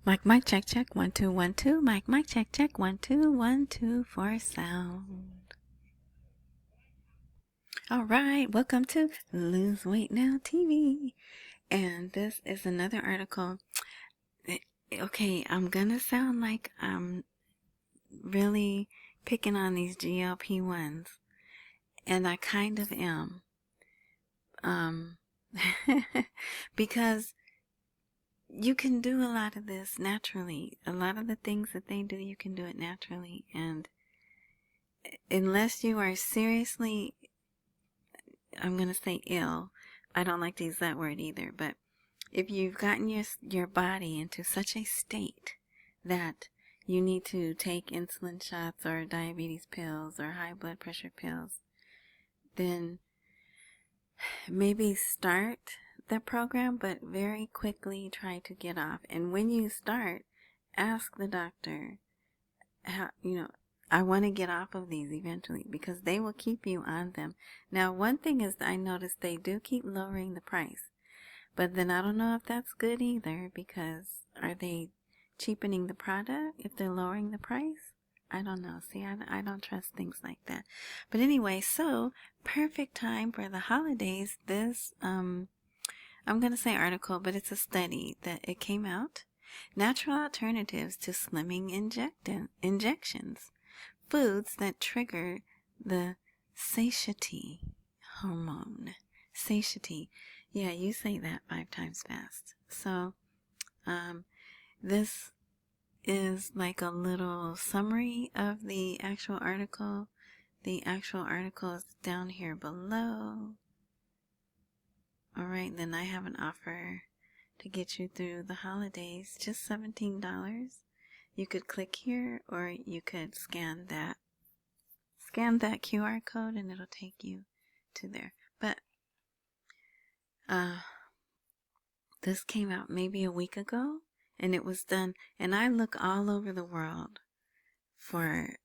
Mic, check, check, 1, 2, 1, 2. Mic, check, check, 1, 2, 1, 2 for sound. All right, welcome to Lose Weight Now TV. And this is another article. Okay, I'm gonna sound like I'm really picking on these GLP-1s. And I kind of am. Because you can do a lot of this naturally. A lot of the things that they do, you can do it naturally. And unless you are seriously, I'm going to say ill, I don't like to use that word either, but if you've gotten your body into such a state that you need to take insulin shots or diabetes pills or high blood pressure pills, then maybe start the program, but very quickly try to get off. And when you start, ask the doctor, how, I want to get off of these eventually, because they will keep you on them. Now, one thing is, I noticed they do keep lowering the price, but then I don't know if that's good either, because are they cheapening the product if they're lowering the price? I don't know. See, I don't trust things like that. But anyway, so perfect time for the holidays. This, I'm going to say article, but it's a study that it came out. Natural alternatives to slimming injections. Foods that trigger the satiety hormone. Satiety. Yeah, you say that 5 times fast. So, this is like a little summary of the actual article. The actual article is down here below. Alright, then I have an offer to get you through the holidays. Just $17. You could click here, or you could scan that QR code and it'll take you to there. But this came out maybe a week ago, and it was done, and I look all over the world for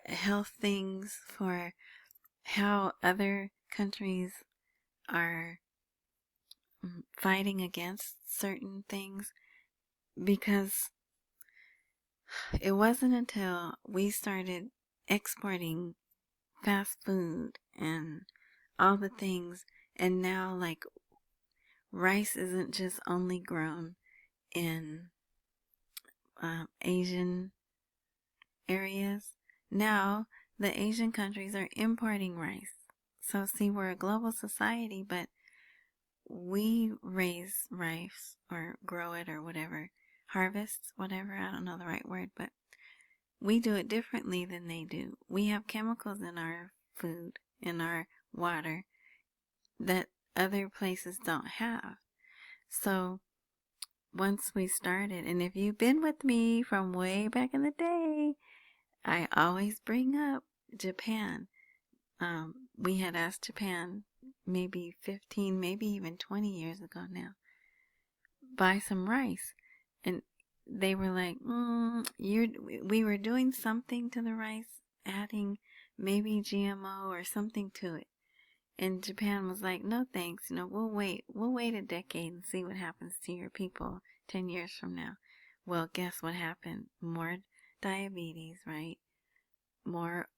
health things, for how other countries are fighting against certain things, because it wasn't until we started exporting fast food and all the things, and now like rice isn't just only grown in Asian areas. Now the Asian countries are importing rice. So see, we're a global society, but we raise rice or grow it or whatever, harvest, whatever, I don't know the right word, but we do it differently than they do. We have chemicals in our food, in our water, that other places don't have. So once we started, and if you've been with me from way back in the day, I always bring up Japan. We had asked Japan maybe 15, maybe even 20 years ago now, buy some rice. And they were like, we were doing something to the rice, adding maybe GMO or something to it. And Japan was like, no thanks, we'll wait a decade and see what happens to your people 10 years from now. Well, guess what happened? More diabetes, right? More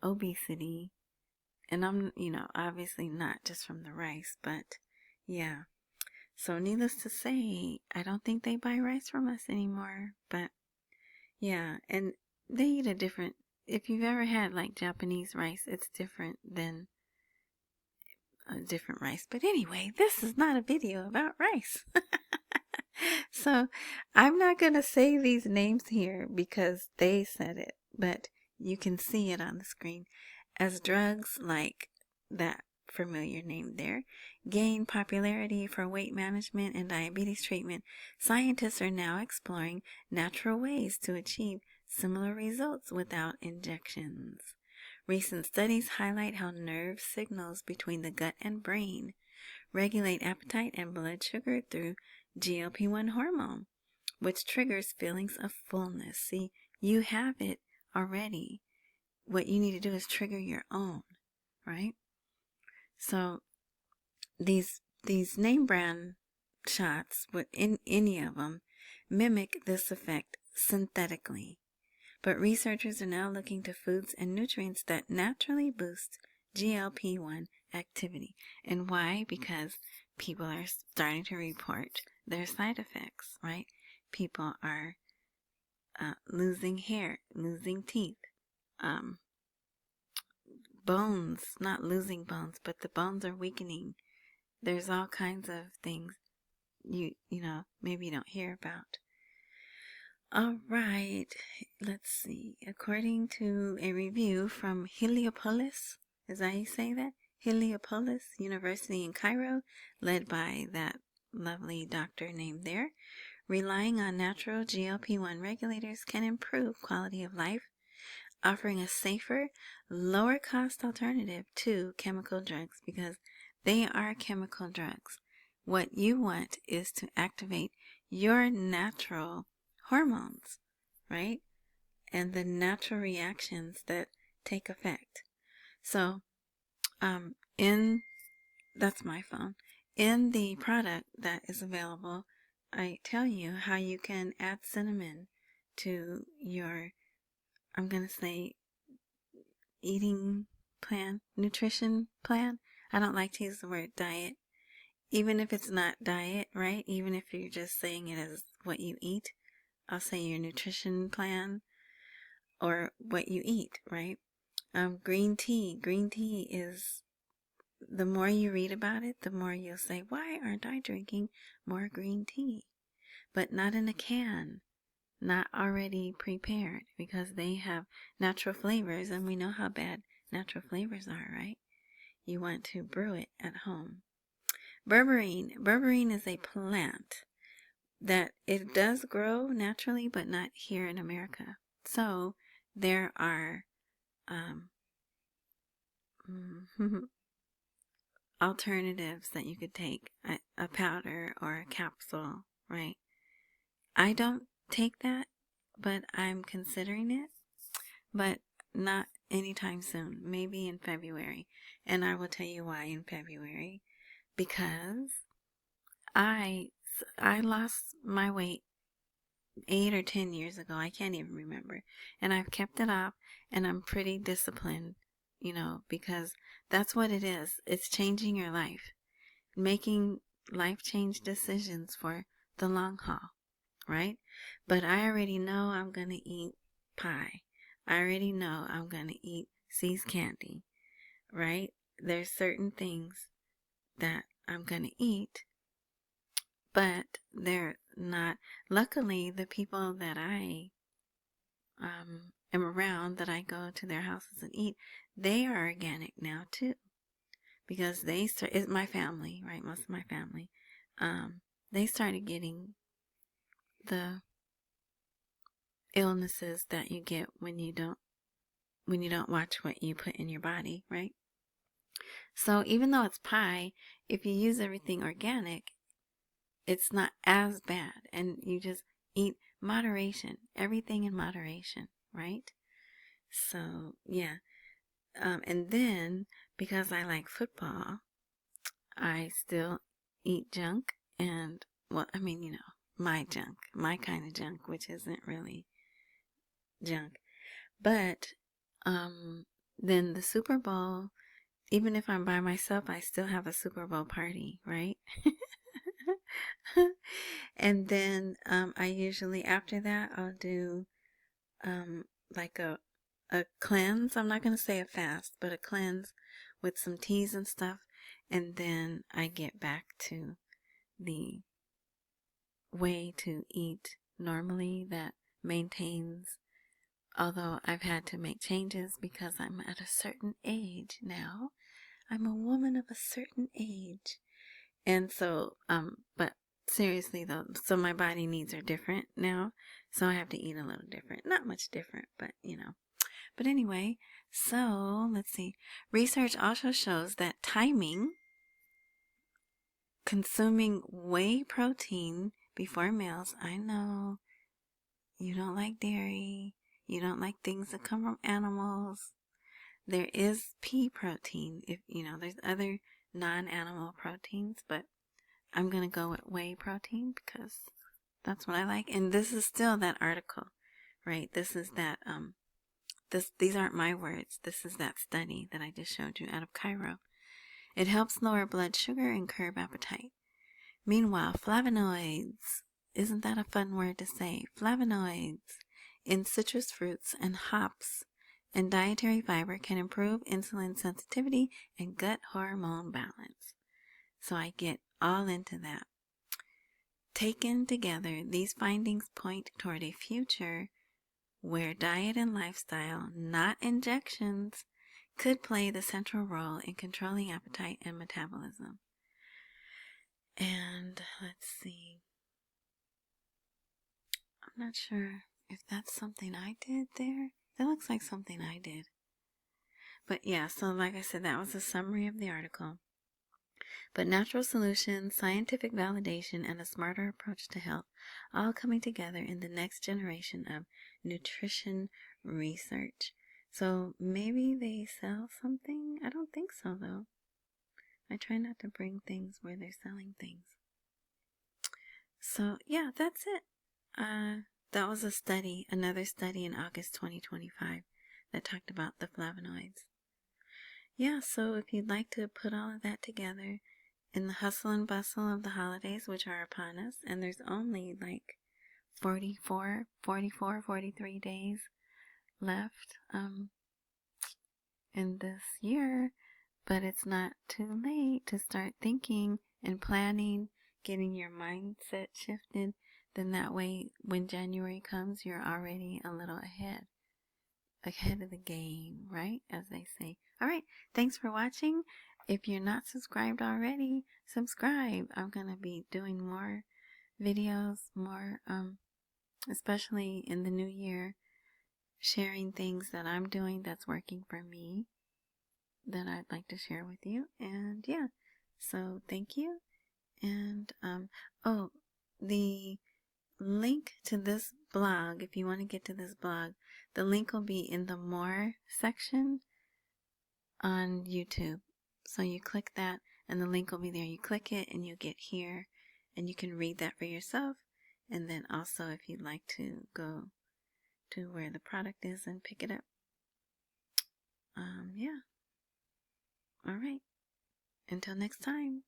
obesity. And I'm, obviously not just from the rice, but yeah. So needless to say, I don't think they buy rice from us anymore, but yeah, and they eat a different, if you've ever had like Japanese rice, it's different than a different rice. But anyway, this is not a video about rice. So I'm not going to say these names here because they said it, but you can see it on the screen. As drugs like that familiar name there gain popularity for weight management and diabetes treatment, scientists are now exploring natural ways to achieve similar results without injections. Recent studies highlight how nerve signals between the gut and brain regulate appetite and blood sugar through GLP-1 hormone, which triggers feelings of fullness. See, you have it already. What you need to do is trigger your own, right? So these name brand shots, with in any of them, mimic this effect synthetically. But researchers are now looking to foods and nutrients that naturally boost GLP-1 activity. And why? Because people are starting to report their side effects, right? People are losing hair, losing teeth, bones, not losing bones, but the bones are weakening. There's all kinds of things you know, maybe you don't hear about. All right, let's see. According to a review from Heliopolis, is that how you say that? Heliopolis University in Cairo, led by that lovely doctor named there, relying on natural GLP-1 regulators can improve quality of life, offering a safer, lower cost alternative to chemical drugs, because they are chemical drugs. What you want is to activate your natural hormones, right? And the natural reactions that take effect. So, that's my phone. In the product that is available, I tell you how you can add cinnamon to your, I'm going to say, eating plan, nutrition plan. I don't like to use the word diet. Even if it's not diet, right? Even if you're just saying it as what you eat, I'll say your nutrition plan or what you eat, right? Green tea. Green tea is, the more you read about it, the more you'll say, why aren't I drinking more green tea? But not in a can, not already prepared, because they have natural flavors, and we know how bad natural flavors are, right? You want to brew it at home. Berberine. Berberine is a plant that it does grow naturally, but not here in America. So there are alternatives that you could take, a powder or a capsule, right? I don't take that, but I'm considering it, but not anytime soon, maybe in February. And I will tell you why in February. Because I lost my weight 8 or 10 years ago. I can't even remember. And I've kept it off, and I'm pretty disciplined, you know, because that's what it is. It's changing your life. Making life change decisions for the long haul, right? But I already know I'm going to eat pie. I already know I'm going to eat See's candy, right? There's certain things that I'm going to eat, but they're not. Luckily, the people that I am around, that I go to their houses and eat, they are organic now too, because it's my family, right? Most of my family, they started getting the illnesses that you get when you don't watch what you put in your body, right? So even though it's pie, if you use everything organic, it's not as bad, and you just eat moderation, everything in moderation, right? So yeah, and then because I like football, I still eat junk, and well, I mean, you know, my junk, my kind of junk, which isn't really junk, but then the Super Bowl, even if I'm by myself, I still have a Super Bowl party, right? And then I usually, after that, I'll do like a cleanse. I'm not going to say a fast, but a cleanse with some teas and stuff. And then I get back to the way to eat normally that maintains, although I've had to make changes because I'm at a certain age now. I'm a woman of a certain age. And so, but seriously though, so my body needs are different now. So I have to eat a little different. Not much different, but you know. But anyway, so let's see. Research also shows that timing, consuming whey protein before meals. I know you don't like dairy. You don't like things that come from animals. There is pea protein. If you know, there's other non-animal proteins, but I'm going to go with whey protein because That's what I like. And this is still that article, right? This is that, these aren't my words. This is that study that I just showed you out of Cairo. It helps lower blood sugar and curb appetite. Meanwhile, flavonoids, isn't that a fun word to say? Flavonoids in citrus fruits and hops and dietary fiber can improve insulin sensitivity and gut hormone balance. So I get all into that. Taken together, these findings point toward a future where diet and lifestyle, not injections, could play the central role in controlling appetite and metabolism. And let's see. I'm not sure if that's something I did there. That looks like something I did. But yeah, so like I said, that was a summary of the article. But natural solutions, scientific validation, and a smarter approach to health all coming together in the next generation of nutrition research. So maybe they sell something? I don't think so, though. I try not to bring things where they're selling things. So yeah, that's it. That was a study, another study in August 2025 that talked about the flavonoids. Yeah, so if you'd like to put all of that together in the hustle and bustle of the holidays, which are upon us, and there's only like 43 days left in this year, but it's not too late to start thinking and planning, getting your mindset shifted. Then that way, when January comes, you're already a little ahead of the game, right? As they say. All right. Thanks for watching. If you're not subscribed already, subscribe. I'm going to be doing more videos, especially in the new year, sharing things that I'm doing that's working for me that I'd like to share with you. And yeah, so thank you. And, the link to this blog, if you want to get to this blog, the link will be in the More section on YouTube. So you click that and the link will be there. You click it and you get here and you can read that for yourself. And then also if you'd like to go to where the product is and pick it up. Yeah. All right. Until next time.